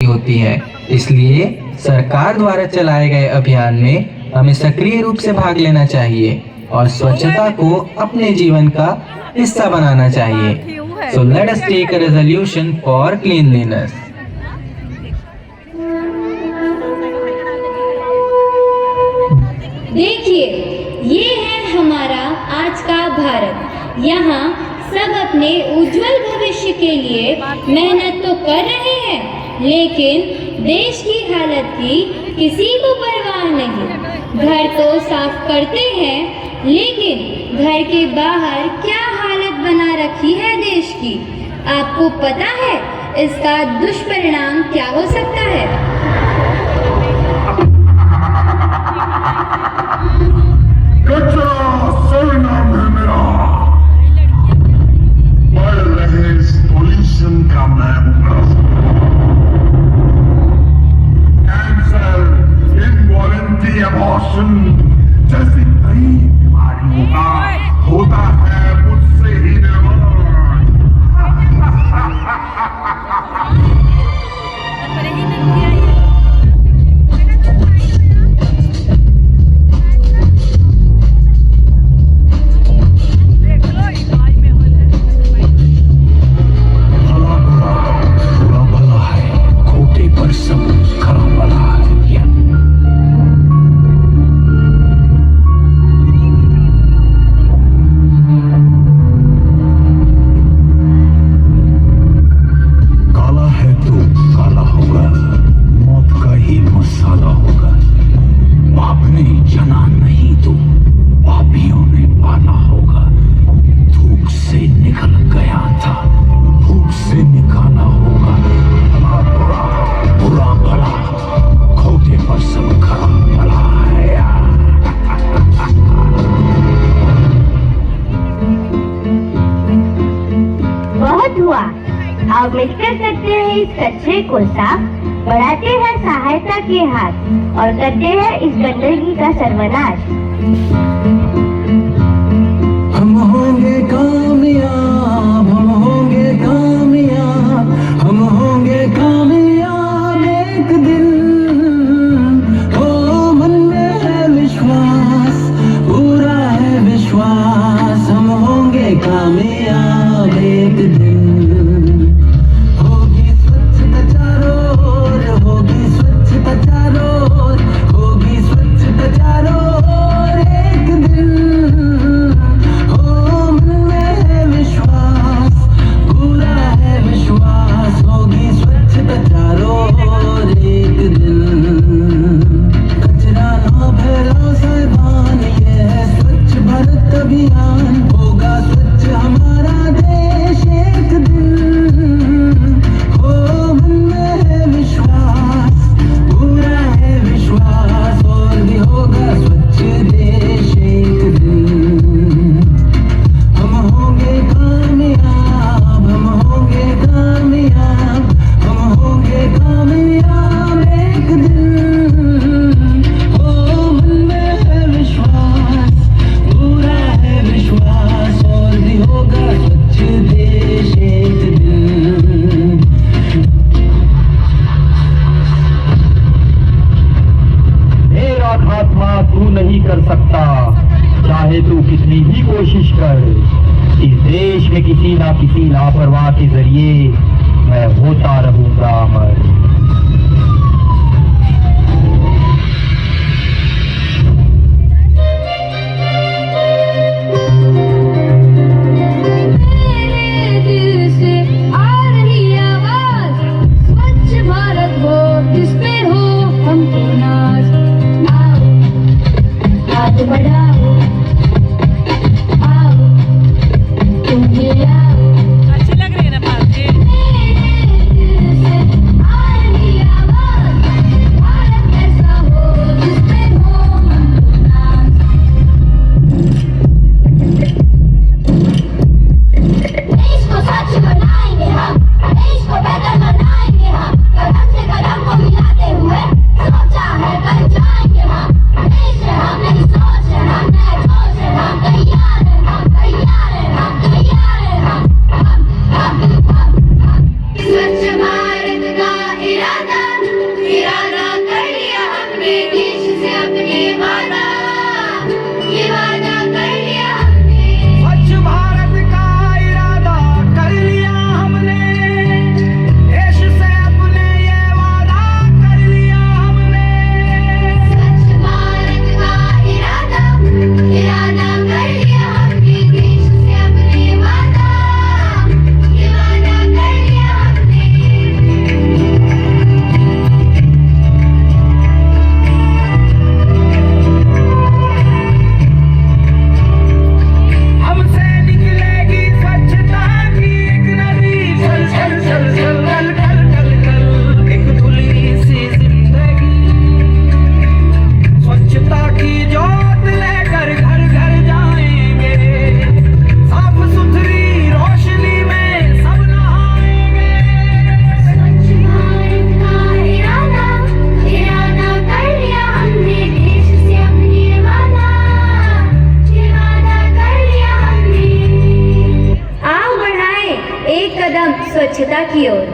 होती है। इसलिए सरकार द्वारा चलाए गए अभियान में हमें सक्रिय रूप से भाग लेना चाहिए और स्वच्छता को अपने जीवन का हिस्सा बनाना चाहिए। So let us take a resolution for cleanliness. देखिए, ये है हमारा आज का भारत। यहाँ सब अपने उज्जवल भविष्य के लिए मेहनत तो कर रहे हैं, लेकिन देश की हालत की किसी को परवाह नहीं। घर तो साफ करते हैं, लेकिन घर के बाहर क्या हालत बना रखी है देश की। आपको पता है इसका दुष्परिणाम क्या हो सकता है? कचरा सरनाम है मेरा, बढ़ रहे इस पोल्यूशन का मैं कैंसर, इनवॉलंटरी अबॉर्शन जैसी कई बीमारियों का होता है मुझसे ही निर्माण। अब मिलकर करते हैं इस कचरे को साफ, बढ़ाते हैं सहायता के हाथ और करते हैं इस गंदगी का सर्वनाश। हम होंगे कामयाब, हम होंगे कामयाब, हम होंगे कामयाब एक दिन। ओ मन में है विश्वास, पूरा है विश्वास, हम होंगे कामयाब एक दिन। चाहे तू कितनी ही कोशिश कर, इस देश में किसी ना किसी लापरवाह के जरिए मैं होता रहूंगा अमर। अच्छे लग रहे हैं ना पार्टी। स्वच्छता की ओर।